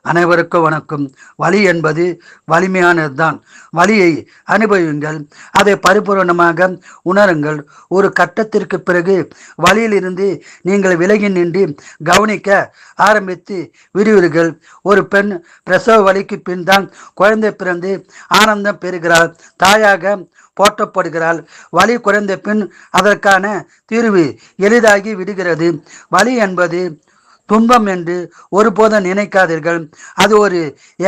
அனைவருக்கும் வணக்கம். வலி என்பது வலிமையானதுதான். வலியை அனுபவியுங்கள், அதை பரிபூரணமாக உணருங்கள். ஒரு கட்டத்திற்கு பிறகு வலியிலிருந்து நீங்கள் விலகி நின்று கவனிக்க ஆரம்பித்து விடுவீர்கள். ஒரு பெண் பிரசவ வலிக்கு பின் தான் குழந்தை பிறந்து ஆனந்தம் பெறுகிறாள், தாயாக போற்றப்படுகிறாள். வலி குறைந்த பின் அதற்கான தீர்வு எளிதாகி விடுகிறது. வலி என்பது துன்பம் என்று ஒருபோதும் நினைக்காதீர்கள். அது ஒரு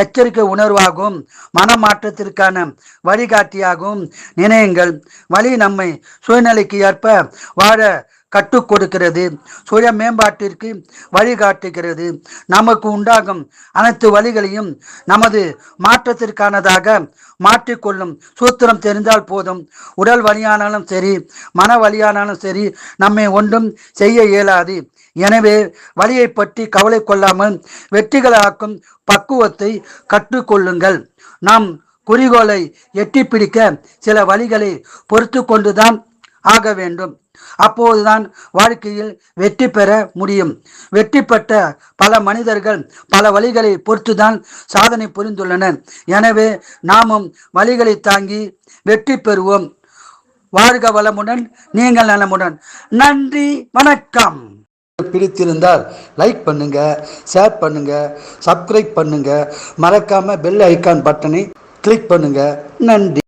எச்சரிக்கை உணர்வாகவும் மனமாற்றத்திற்கான வழிகாட்டியாகவும் நினையுங்கள். வழி நம்மை சூழ்நிலைக்கு ஏற்ப வாழ கற்றுக் கொடுக்கிறது, சுய மேம்பாட்டிற்கு வழிகாட்டுகிறது. நமக்கு உண்டாகும் அனைத்து வழிகளையும் நமது மாற்றத்திற்கானதாக மாற்றிக்கொள்ளும் சூத்திரம் தெரிந்தால் போதும். உடல் வலியானாலும் சரி, மன வலியானாலும் சரி, நம்மை ஒன்றும் செய்ய இயலாது. எனவே வலியை பற்றி கவலை கொள்ளாமல் வெற்றிகளாக்கும் பக்குவத்தை கற்றுக்கொள்ளுங்கள். நாம் குறிக்கோளை எட்டி பிடிக்க சில வழிகளை பொறுத்து கொண்டுதான் ஆக வேண்டும். அப்போதுதான் வாழ்க்கையில் வெற்றி பெற முடியும். வெற்றி பெற்ற பல மனிதர்கள் பல வழிகளை பொறுத்துதான் சாதனை புரிந்துள்ளனர். எனவே நாமும் வழிகளை தாங்கி வெற்றி பெறுவோம். வாழ்க வளமுடன், நீங்கள் நலமுடன். நன்றி, வணக்கம். பிடித்திருந்தால் லைக் பண்ணுங்க, ஷேர் பண்ணுங்க, சப்ஸ்கிரைப் பண்ணுங்க, மறக்காம பெல் ஐக்கான் பட்டனை கிளிக் பண்ணுங்க. நன்றி.